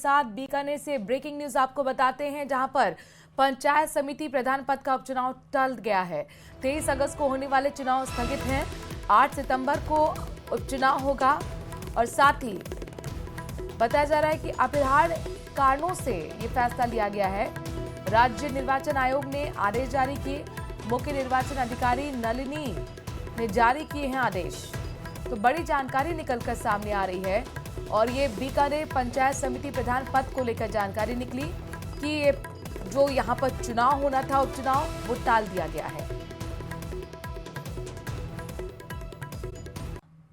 साथ बीकानेर से breaking news आपको बताते हैं, जहां पर पंचायत समिति प्रधान पद का उपचुनाव टल गया है। 23 अगस्त को होने वाले चुनाव स्थगित हैं। 8 सितंबर को उपचुनाव होगा और साथ ही बताया जा रहा है कि अपरिहार्य कारणों से ये फैसला लिया गया है। राज्य निर्वाचन आयोग ने आदेश जारी किए। मुख्य निर्वाचन अधिकारी नलिनी ने जारी किए हैं आदेश। तो बड़ी जानकारी निकलकर सामने आ रही है और ये बीकानेर पंचायत समिति प्रधान पद को लेकर जानकारी निकली कि ये जो यहाँ पर चुनाव होना था, उपचुनाव, वो टाल दिया गया है।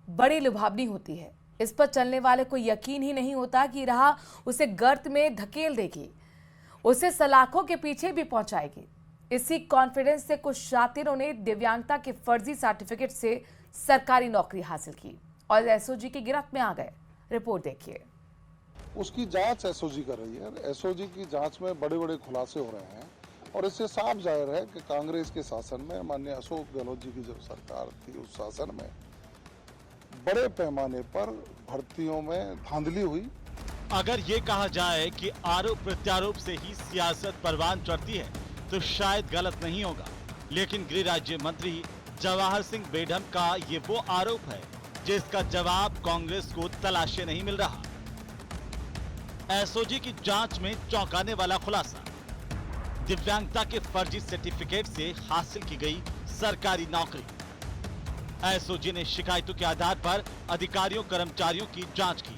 बड़ी लुभावनी होती है, इस पर चलने वाले को यकीन ही नहीं होता कि राह उसे गर्त में धकेल देगी, उसे सलाखों के पीछे भी पहुंचाएगी। इसी कॉन्फिडेंस से कुछ शातिरों ने दिव्यांगता के फर्जी सर्टिफिकेट से सरकारी नौकरी हासिल की और एसओजी की गिरफ्त में आ गए। रिपोर्ट देखिए। उसकी जांच एसओजी कर रही है। एसओजी की जांच में बड़े बड़े खुलासे हो रहे हैं और इससे साफ जाहिर है कि कांग्रेस के शासन में, माननीय अशोक गहलोत जी की जो सरकार थी, उस शासन में बड़े पैमाने पर भर्तियों में धांधली हुई। अगर ये कहा जाए कि आरोप प्रत्यारोप से ही सियासत परवान चढ़ती है तो शायद गलत नहीं होगा, लेकिन गृह राज्य मंत्री जवाहर सिंह बेढम का ये वो आरोप है जिसका जवाब कांग्रेस को तलाशे नहीं मिल रहा। एसओजी की जांच में चौंकाने वाला खुलासा, दिव्यांगता के फर्जी सर्टिफिकेट से हासिल की गई सरकारी नौकरी। एसओजी ने शिकायतों के आधार पर अधिकारियों कर्मचारियों की जांच की।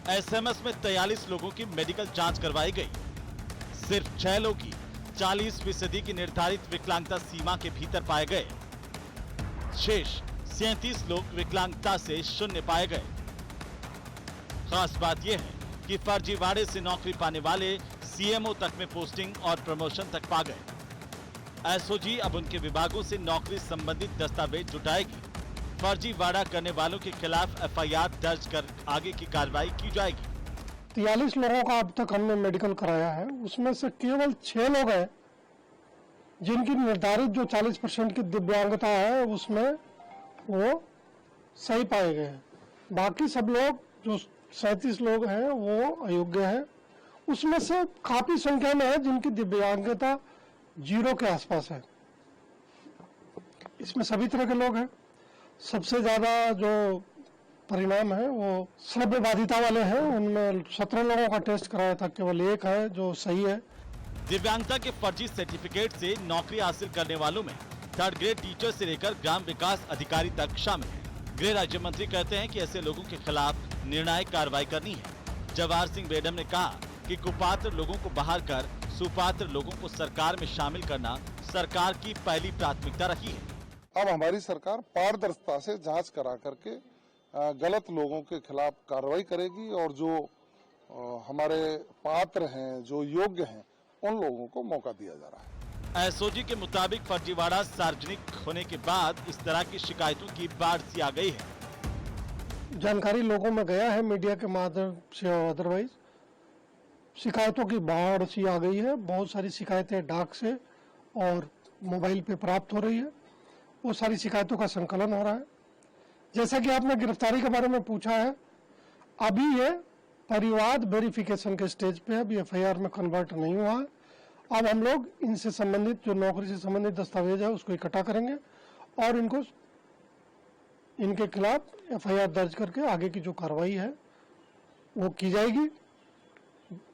एसएमएस में 43 लोगों की मेडिकल जांच करवाई गई। सिर्फ 6 लोग ही 40% की निर्धारित विकलांगता सीमा के भीतर पाए गए। शेष 37 लोग विकलांगता से शून्य पाए गए। खास बात यह है कि फर्जीवाड़े से नौकरी पाने वाले सीएमओ तक में पोस्टिंग और प्रमोशन तक पा गए। एसओजी अब उनके विभागों से नौकरी संबंधित दस्तावेज जुटाएगी। फर्जीवाड़ा करने वालों के खिलाफ एफआईआर दर्ज कर आगे की कार्रवाई की जाएगी। 43 लोगों का अब तक हमने मेडिकल कराया है, उसमें से केवल 6 लोग हैं जिनकी निर्धारित जो 40% की दिव्यांगता है उसमें वो सही पाए गए हैं। बाकी सब लोग जो 37 लोग हैं वो अयोग्य हैं। उसमें से काफी संख्या में है जिनकी दिव्यांगता 0 के आसपास है। इसमें सभी तरह के लोग हैं। सबसे ज्यादा जो परिणाम है वो श्रव्य बाधिता वाले हैं। उनमें 17 लोगों का टेस्ट कराया था, केवल 1 है जो सही है। दिव्यांगता के फर्जी सर्टिफिकेट से नौकरी हासिल करने वालों में 3rd ग्रेड टीचर से लेकर ग्राम विकास अधिकारी तक शामिल है। गृह राज्य मंत्री कहते हैं कि ऐसे लोगों के खिलाफ निर्णायक कार्रवाई करनी है। जवाहर सिंह बेढम ने कहा कि कुपात्र लोगों को बाहर कर सुपात्र लोगों को सरकार में शामिल करना सरकार की पहली प्राथमिकता रही है। अब हमारी सरकार पारदर्शिता से जांच करा करके गलत लोगों के खिलाफ कार्रवाई करेगी और जो हमारे पात्र हैं, जो योग्य हैं, उन लोगों को मौका दिया जा रहा है। एसओजी के मुताबिक फर्जीवाड़ा सार्वजनिक होने के बाद इस तरह की शिकायतों की बाढ़ सी आ गई है। जानकारी लोगों में गया है मीडिया के माध्यम से और अदरवाइज शिकायतों की बाढ़ सी आ गई है। बहुत सारी शिकायतें डाक से और मोबाइल पे प्राप्त हो रही है। वो सारी शिकायतों का संकलन हो रहा है। जैसा कि आपने गिरफ्तारी के बारे में पूछा है, अभी ये परिवाद वेरिफिकेशन के स्टेज पे है, अभी एफआईआर में कन्वर्ट नहीं हुआ है। अब हम लोग इनसे संबंधित जो नौकरी से संबंधित दस्तावेज है उसको इकट्ठा करेंगे और इनके खिलाफ एफआईआर दर्ज करके आगे की जो कार्रवाई है वो की जाएगी।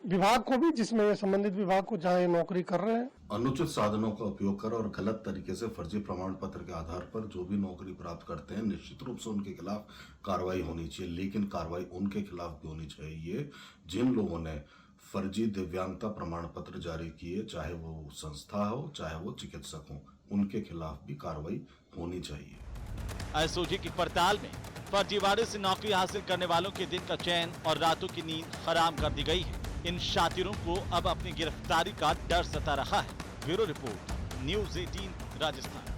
विभाग को भी, जिसमें ये संबंधित विभाग को जहाँ ये नौकरी कर रहे हैं, अनुचित साधनों का उपयोग कर और गलत तरीके से फर्जी प्रमाण पत्र के आधार पर जो भी नौकरी प्राप्त करते हैं, निश्चित रूप से उनके खिलाफ कार्रवाई होनी चाहिए। लेकिन कार्रवाई उनके खिलाफ भी होनी चाहिए जिन लोगों ने फर्जी दिव्यांगता प्रमाण पत्र जारी किए, चाहे वो संस्था हो चाहे वो चिकित्सक हो, उनके खिलाफ भी कार्रवाई होनी चाहिए। एसओजी की पड़ताल में फर्जीवाड़े से नौकरी हासिल करने वालों के दिन का चैन और रातों की नींद हराम कर दी गई है। इन शातिरों को अब अपनी गिरफ्तारी का डर सता रहा है। Bureau report, news 18 Rajasthan.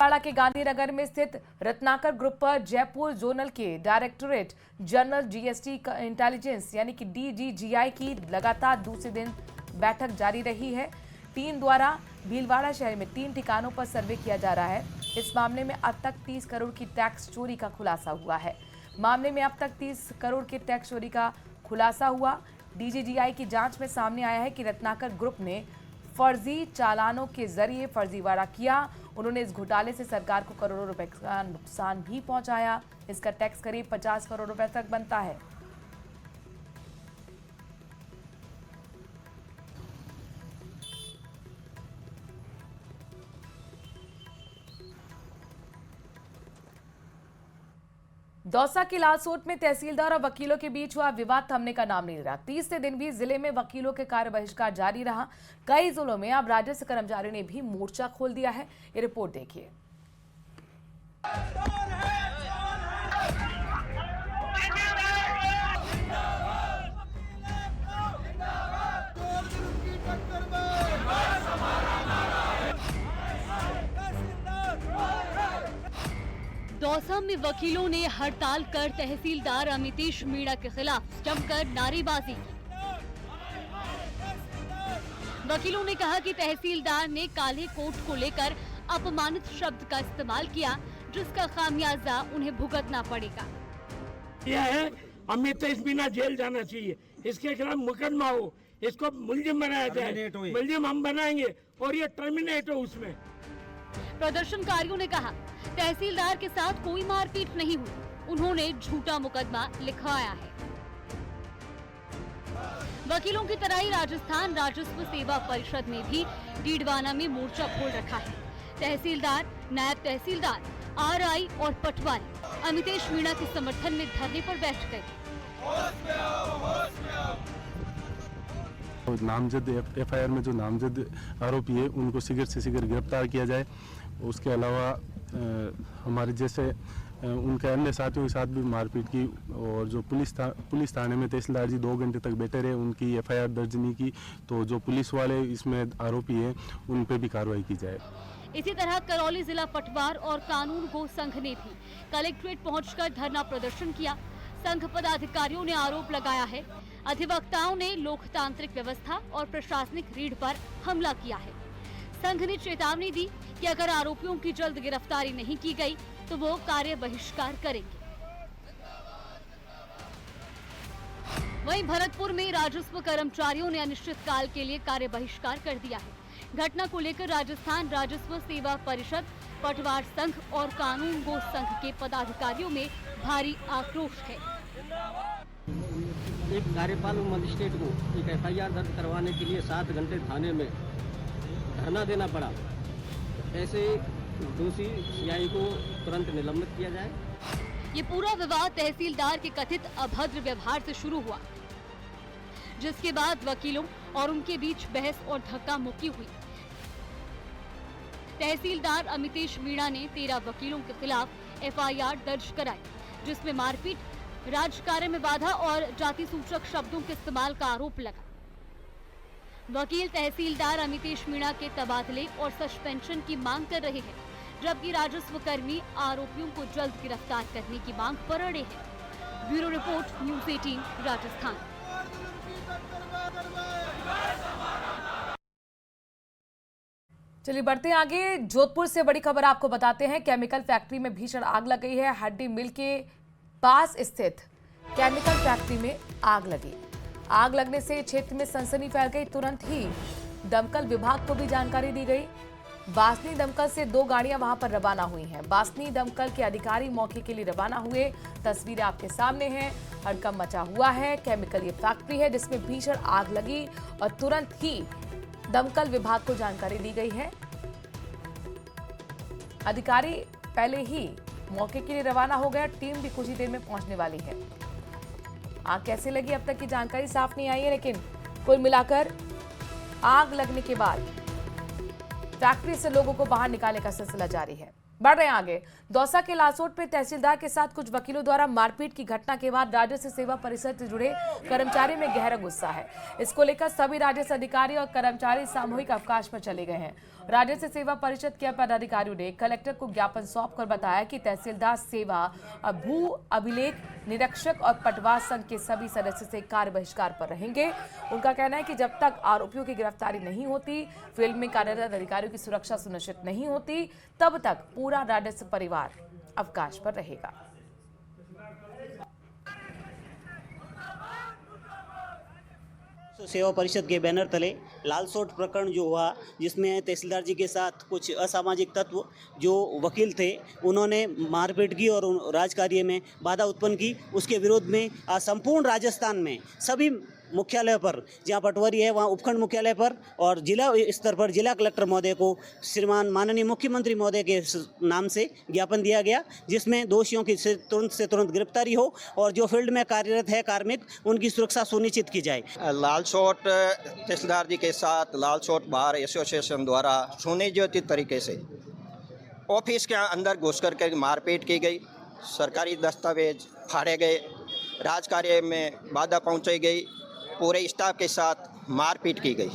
पाड़ा के गांधीनगर में स्थित रत्नाकर ग्रुप पर जयपुर जोनल के डायरेक्टोरेट जनरल जीएसटी इंटेलिजेंस यानी कि डीजीजीआई की लगातार दूसरे दिन बैठक जारी रही है। टीम द्वारा भीलवाड़ा शहर में 3 ठिकानों पर सर्वे किया जा रहा है। इस मामले में अब तक 30 करोड़ की टैक्स चोरी का खुलासा हुआ है। मामले में अब तक 30 करोड़ के टैक्स चोरी का खुलासा हुआ। डीजीजीआई की जांच में सामने आया है कि रत्नाकर ग्रुप ने फर्जी चालानों के जरिए फर्जीवाड़ा किया। उन्होंने इस घोटाले से सरकार को करोड़ों रुपए का नुकसान भी पहुंचाया। इसका टैक्स करीब 50 करोड़ रुपए तक बनता है। दौसा के लालसोट में तहसीलदार और वकीलों के बीच हुआ विवाद थमने का नाम नहीं ले रहा। 30 दिन भी जिले में वकीलों के कार्य बहिष्कार जारी रहा। कई जिलों में अब राजस्व कर्मचारियों ने भी मोर्चा खोल दिया है। ये रिपोर्ट देखिए। दौसा में वकीलों ने हड़ताल कर तहसीलदार अमितेश मीणा के खिलाफ जमकर नारेबाजी की। वकीलों ने कहा कि तहसीलदार ने काले कोट को लेकर अपमानित शब्द का इस्तेमाल किया, जिसका खामियाजा उन्हें भुगतना पड़ेगा। यह है अमितेश मीणा जेल जाना चाहिए, इसके खिलाफ मुकदमा हो, इसको मुलजिम बनाया जाए, मुलजिम हम बनाएंगे और ये टर्मिनेट हो। उसमें प्रदर्शनकारियों ने कहा तहसीलदार के साथ कोई मारपीट नहीं हुई, उन्होंने झूठा मुकदमा लिखवाया है। वकीलों की तरह ही राजस्थान राजस्व सेवा परिषद ने भी डीडवाना में मोर्चा खोल रखा है। तहसीलदार, नायब तहसीलदार, आरआई और पटवारी अमितेश मीणा के समर्थन में धरने पर बैठ गए। नामजद एफआईआर में जो नामजद आरोपी है उनको शीघ्र से शीघ्र गिरफ्तार किया जाए। उसके अलावा हमारे जैसे उनके अन्य साथियों के साथ भी मारपीट की और जो पुलिस थाने में तहसीलदार जी 2 घंटे तक बैठे रहे, उनकी एफआईआर दर्ज नहीं की, तो जो पुलिस वाले इसमें आरोपी हैं उन पे भी कार्रवाई की जाए। इसी तरह करौली जिला पटवार और कानून गो संघ ने भी कलेक्ट्रेट पहुंचकर धरना प्रदर्शन किया। संघ पदाधिकारियों ने आरोप लगाया है अधिवक्ताओं ने लोकतांत्रिक व्यवस्था और प्रशासनिक रीढ़ पर हमला किया है। संघ ने चेतावनी दी कि अगर आरोपियों की जल्द गिरफ्तारी नहीं की गई तो वो कार्य बहिष्कार करेंगे। वहीं भरतपुर में राजस्व कर्मचारियों ने अनिश्चितकाल के लिए कार्य बहिष्कार कर दिया है। घटना को लेकर राजस्थान राजस्व सेवा परिषद, पटवार संघ और कानून गो संघ के पदाधिकारियों में भारी आक्रोश है। एक कार्यपाल मजिस्ट्रेट को एक एफआईआर दर्ज करवाने के लिए 7 घंटे थाने में धरना देना पड़ा। ऐसे दोषी सीआई को तुरंत निलंबित किया जाए। ये पूरा विवाद तहसीलदार के कथित अभद्र व्यवहार से शुरू हुआ, जिसके बाद वकीलों और उनके बीच बहस और धक्का मुक्की हुई। तहसीलदार अमितेश मीणा ने 13 वकीलों के खिलाफ एफआईआर दर्ज कराई, जिसमें मारपीट, राजकार्य में बाधा और जाति सूचक शब्दों के इस्तेमाल का आरोप लगा। वकील तहसीलदार अमितेश मीणा के तबादले और सस्पेंशन की मांग कर रहे हैं, जबकि राजस्व कर्मी आरोपियों को जल्द गिरफ्तार करने की मांग पर अड़े हैं। Bureau report, news 18 Rajasthan. चलिए बढ़ते हैं आगे। जोधपुर से बड़ी खबर आपको बताते हैं। केमिकल फैक्ट्री में भीषण आग लग गई है। हड्डी मिल के पास स्थित केमिकल फैक्ट्री में आग लगी। आग लगने से क्षेत्र में सनसनी फैल गई। तुरंत ही दमकल विभाग को भी जानकारी दी गई। बासनी दमकल से 2 गाड़ियां वहां पर रवाना हुई हैं। बासनी दमकल के अधिकारी मौके के लिए रवाना हुए। तस्वीरें आपके सामने हैं। हड़कंप मचा हुआ है। केमिकल ये फैक्ट्री है जिसमें भीषण आग लगी और तुरंत ही दमकल विभाग को जानकारी दी गई है। अधिकारी पहले ही मौके के लिए रवाना हो गया। टीम भी कुछ ही देर में पहुंचने वाली है। आग कैसे लगी अब तक की जानकारी साफ नहीं आई है, लेकिन कुल मिलाकर आग लगने के बाद फैक्ट्री से लोगों को बाहर निकालने का सिलसिला जारी है। बढ़ रहे हैं आगे। दौसा के लालसोट में तहसीलदार के साथ कुछ वकीलों द्वारा मारपीट की घटना के बाद राजस्व सेवा परिषद से जुड़े कर्मचारियों में गहरा गुस्सा है। इसको लेकर सभी राजस्व अधिकारी और कर्मचारी सामूहिक अवकाश पर चले गए हैं। राजस्व सेवा परिषद के पदाधिकारियों ने कलेक्टर को ज्ञापन सौंपकर बताया कि तहसीलदार सेवा, भू अभिलेख निरीक्षक और पटवार संघ के सभी सदस्य से कार्य बहिष्कार पर रहेंगे। उनका कहना है कि जब तक आरोपियों की गिरफ्तारी नहीं होती, फील्ड में कार्यरत अधिकारियों की सुरक्षा सुनिश्चित नहीं होती, तब तक पूरा राजस्व परिवार अवकाश पर रहेगा। सेवा परिषद के बैनर तले लालसोट प्रकरण जो हुआ, जिसमें तहसीलदार जी के साथ कुछ असामाजिक तत्व जो वकील थे उन्होंने मारपीट की और राजकार्य में बाधा उत्पन्न की, उसके विरोध में आज संपूर्ण राजस्थान में सभी मुख्यालय पर, जहाँ पटवारी है वहाँ उपखंड मुख्यालय पर और जिला स्तर पर जिला कलेक्टर महोदय को श्रीमान माननीय मुख्यमंत्री महोदय के नाम से ज्ञापन दिया गया, जिसमें दोषियों की तुरंत से तुरंत गिरफ्तारी हो और जो फील्ड में कार्यरत है कार्मिक उनकी सुरक्षा सुनिश्चित की जाए। लालसोट तहसीलदार जी के साथ लालसोट बार एसोसिएशन द्वारा सुनियोजित तरीके से ऑफिस के अंदर घुस करके मारपीट की गई, सरकारी दस्तावेज फाड़े गए, राजकार्य में बाधा पहुंचाई गई, पूरे स्टाफ के साथ मारपीट की गई,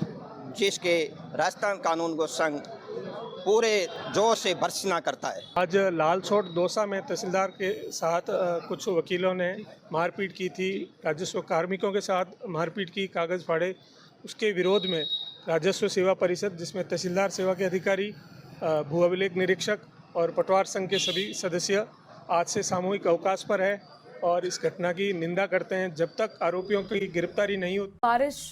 जिसके राजस्थान कानून को संघ पूरे जोर से भर्त्सना करता है। आज लालसोट दौसा में तहसीलदार के साथ कुछ वकीलों ने मारपीट की थी, राजस्व कार्मिकों के साथ मारपीट की, कागज़ फाड़े। उसके विरोध में राजस्व सेवा परिषद, जिसमें तहसीलदार सेवा के अधिकारी, भू अभिलेख निरीक्षक और पटवार संघ के सभी सदस्य आज से सामूहिक अवकाश पर है और इस घटना की निंदा करते हैं जब तक आरोपियों की गिरफ्तारी नहीं होती। बारिश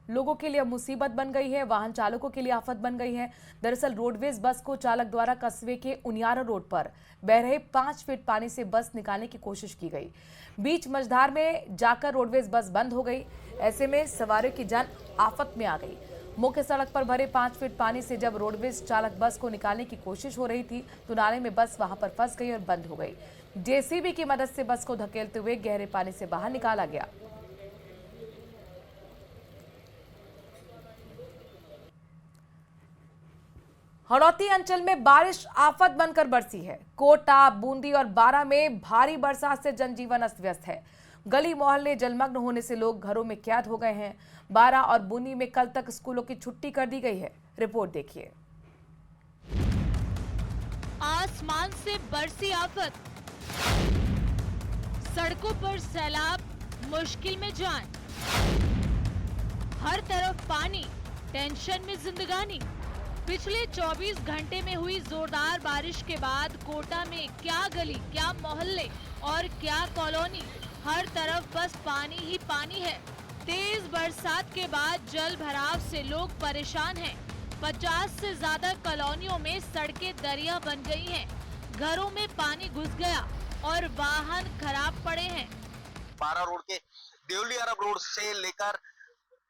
लोगों के लिए मुसीबत बन गई है, वाहन चालकों के लिए आफत बन गई है। दरअसल रोडवेज बस को चालक द्वारा कस्बे के उनियारा रोड पर बह रहे 5 फीट पानी से बस निकालने की कोशिश की गई। बीच मझधार में जाकर रोडवेज बस बंद हो गई। ऐसे में सवारियों की जान आफत में आ गई। मुख्य सड़क पर भरे 5 फीट पानी से जब रोडवेज चालक बस को निकालने की कोशिश हो रही थी तो नाले में बस वहां पर फंस गई और बंद हो गई। जेसीबी की मदद से बस को धकेलते हुए गहरे पानी से बाहर निकाला गया। हड़ौती अंचल में बारिश आफत बनकर बरसी है। कोटा, बूंदी और बारां में भारी बरसात से जनजीवन अस्त व्यस्त है। गली मोहल्ले जलमग्न होने से लोग घरों में कैद हो गए हैं। बारां और बूंदी में कल तक स्कूलों की छुट्टी कर दी गई है। रिपोर्ट देखिए। आसमान से बरसी आफत, सड़कों पर सैलाब, मुश्किल में जान, हर तरफ पानी, टेंशन में जिंदगानी। पिछले 24 घंटे में हुई जोरदार बारिश के बाद कोटा में क्या गली, क्या मोहल्ले और क्या कॉलोनी, हर तरफ बस पानी ही पानी है। तेज बरसात के बाद जल भराव से लोग परेशान हैं। 50 से ज्यादा कॉलोनियों में सड़कें दरिया बन गई हैं। घरों में पानी घुस गया और वाहन खराब पड़े हैं। बारा रोड के देवली अरब रोड से लेकर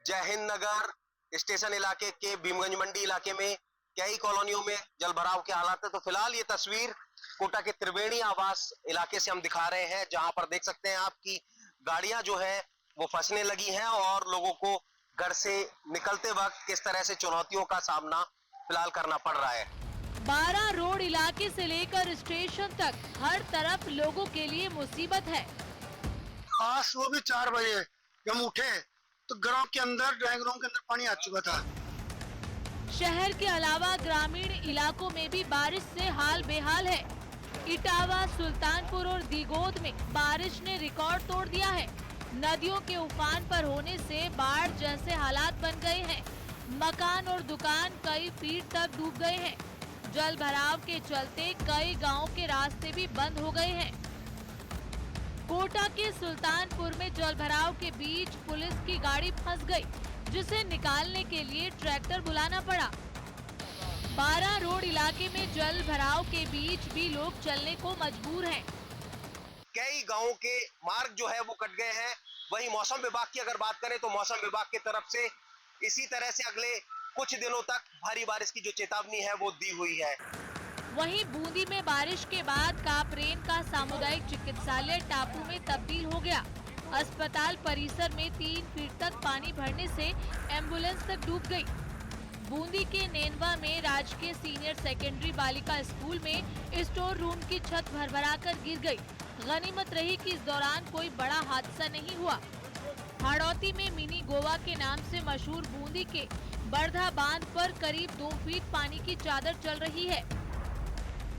जय हिंद नगर स्टेशन इलाके के भीमगंज मंडी इलाके में कई कॉलोनियों में जल भराव के हालात है। तो फिलहाल ये तस्वीर कोटा के त्रिवेणी आवास इलाके से हम दिखा रहे हैं, जहां पर देख सकते हैं आपकी गाड़ियां जो है वो फंसने लगी हैं और लोगों को घर से निकलते वक्त किस तरह से चुनौतियों का सामना फिलहाल करना पड़ रहा है। बारा रोड इलाके से लेकर स्टेशन तक हर तरफ लोगों के लिए मुसीबत है। खास वो भी 4 बजे हम उठे तो घरों के अंदर, ड्राइंग रूम के अंदर पानी आ चुका था। शहर के अलावा ग्रामीण इलाकों में भी बारिश से हाल बेहाल है। इटावा, सुल्तानपुर और दिगोद में बारिश ने रिकॉर्ड तोड़ दिया है। नदियों के उफान पर होने से बाढ़ जैसे हालात बन गए हैं। मकान और दुकान कई फीट तक डूब गए हैं। जल भराव के चलते कई गांवों के रास्ते भी बंद हो गए हैं। कोटा के सुल्तानपुर में जल भराव के बीच पुलिस की गाड़ी फंस गई, जिसे निकालने के लिए ट्रैक्टर बुलाना पड़ा। बारा रोड इलाके में जल भराव के बीच भी लोग चलने को मजबूर हैं। कई गांवों के मार्ग जो है वो कट गए हैं। वहीं मौसम विभाग की अगर बात करें तो मौसम विभाग की तरफ से इसी तरह से अगले कुछ दिनों तक भारी बारिश की जो चेतावनी है वो दी हुई है। वहीं बूंदी में बारिश के बाद कापरेन का सामुदायिक चिकित्सालय टापू में तब्दील हो गया। अस्पताल परिसर में 3 फीट तक पानी भरने से एम्बुलेंस तक डूब गई। बूंदी के नेनवा में राजकीय सीनियर सेकेंडरी बालिका स्कूल में स्टोर रूम की छत भरभराकर गिर गई। गनीमत रही कि इस दौरान कोई बड़ा हादसा नहीं हुआ। हड़ौती में मिनी गोवा के नाम से मशहूर बूंदी के बरधा बांध पर करीब 2 फीट पानी की चादर चल रही है।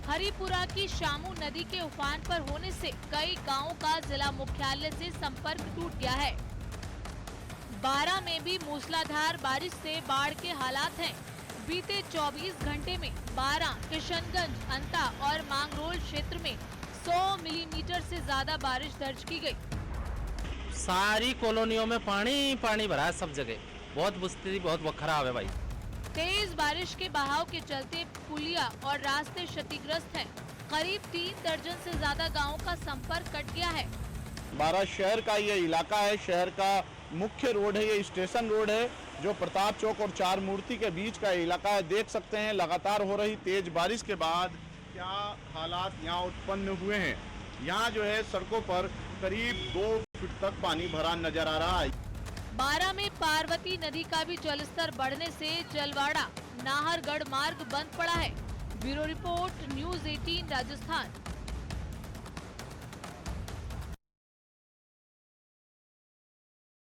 हरिपुरा की शामू नदी के उफान पर होने से कई गांवों का जिला मुख्यालय से संपर्क टूट गया है। बारा में भी मूसलाधार बारिश से बाढ़ के हालात हैं। बीते 24 घंटे में बारा, किशनगंज, अंता और मांगरोल क्षेत्र में 100 मिलीमीटर से ज्यादा बारिश दर्ज की गई। सारी कॉलोनियों में पानी पानी भरा है, सब जगह बहुत स्थिति बहुत खराब है भाई। तेज बारिश के बहाव के चलते पुलिया और रास्ते क्षतिग्रस्त हैं। करीब 3 दर्जन से ज्यादा गांवों का संपर्क कट गया है। 12 शहर का ये इलाका है, शहर का मुख्य रोड है, ये स्टेशन रोड है जो प्रताप चौक और चार मूर्ति के बीच का इलाका है। देख सकते हैं लगातार हो रही तेज बारिश के बाद क्या हालात यहाँ उत्पन्न हुए हैं। यहाँ जो है सड़कों पर करीब 2 फीट तक पानी भरा नजर आ रहा है। बारा में पार्वती नदी का भी जलस्तर बढ़ने से जलवाड़ा नाहरगढ़ मार्ग बंद पड़ा है। Bureau report, news 18 Rajasthan.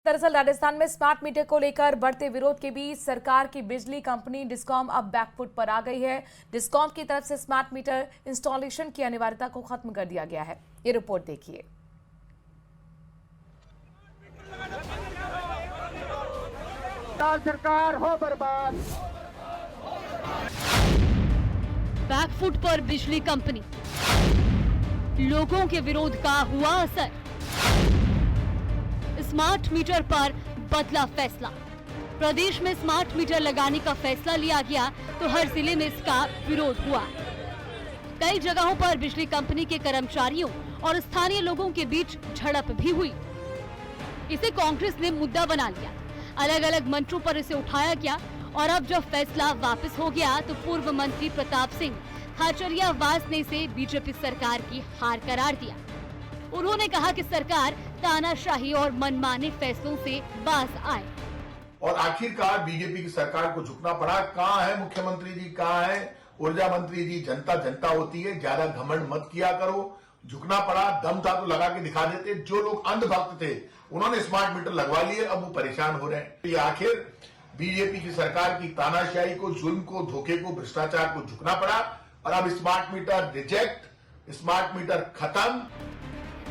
दरअसल राजस्थान में स्मार्ट मीटर को लेकर बढ़ते विरोध के बीच सरकार की बिजली कंपनी डिस्कॉम अब बैकफुट पर आ गई है। डिस्कॉम की तरफ से स्मार्ट मीटर इंस्टॉलेशन की अनिवार्यता को खत्म कर दिया गया है। ये रिपोर्ट देखिए। सरकार हो बर्बाद। बैकफुट पर बिजली कंपनी, लोगों के विरोध का हुआ असर। स्मार्ट मीटर पर बदला फैसला। प्रदेश में स्मार्ट मीटर लगाने का फैसला लिया गया तो हर जिले में इसका विरोध हुआ। कई जगहों पर बिजली कंपनी के कर्मचारियों और स्थानीय लोगों के बीच झड़प भी हुई। इसे कांग्रेस ने मुद्दा बना लिया। अलग अलग मंचों पर इसे उठाया गया और अब जब फैसला वापस हो गया तो पूर्व मंत्री प्रताप सिंह खाचरियावास ने इसे बीजेपी सरकार की हार करार दिया। उन्होंने कहा कि सरकार तानाशाही और मनमाने फैसलों से बाज आए। और आखिरकार बीजेपी की सरकार को झुकना पड़ा। कहाँ है मुख्यमंत्री जी, कहाँ है ऊर्जा मंत्री जी? जनता जनता होती है, ज्यादा घमंड मत किया करो। झुकना पड़ा, दम था तो लगा के दिखा देते। जो लोग अंधभक्त थे उन्होंने स्मार्ट मीटर लगवा लिए, अब वो परेशान हो रहे हैं। ये आखिर बीजेपी की सरकार की तानाशाही को, जुल्म को, धोखे को, भ्रष्टाचार को झुकना पड़ा और अब smart meter reject, smart meter खत्म।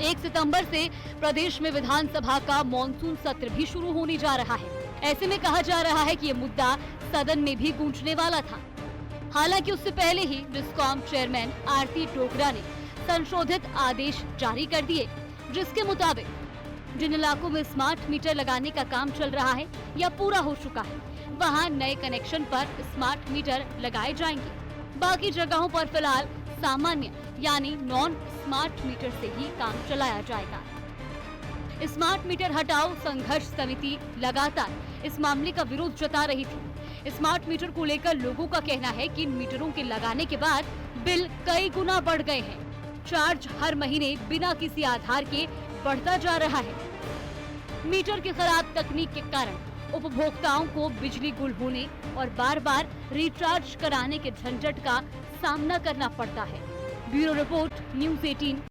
1 सितंबर से प्रदेश में विधानसभा का मॉनसून सत्र भी शुरू होने जा रहा है। ऐसे में कहा जा रहा है कि ये मुद्दा सदन में भी गूंजने वाला था। हालांकि उससे पहले ही डिस्कॉम चेयरमैन आरती डोगरा ने संशोधित आदेश जारी कर दिए, जिसके मुताबिक जिन इलाकों में स्मार्ट मीटर लगाने का काम चल रहा है या पूरा हो चुका है, वहां नए कनेक्शन पर स्मार्ट मीटर लगाए जाएंगे। बाकी जगहों पर फिलहाल सामान्य यानी नॉन स्मार्ट मीटर से ही काम चलाया जाएगा। स्मार्ट मीटर हटाओ संघर्ष समिति लगातार इस मामले का विरोध जता रही थी। स्मार्ट मीटर को लेकर लोगों का कहना है कि इन मीटरों के लगाने के बाद बिल कई गुना बढ़ गए हैं। चार्ज हर महीने बिना किसी आधार के बढ़ता जा रहा है। मीटर की खराब तकनीक के कारण उपभोक्ताओं को बिजली गुल होने और बार बार रिचार्ज कराने के झंझट का सामना करना पड़ता है। Bureau report, news 18।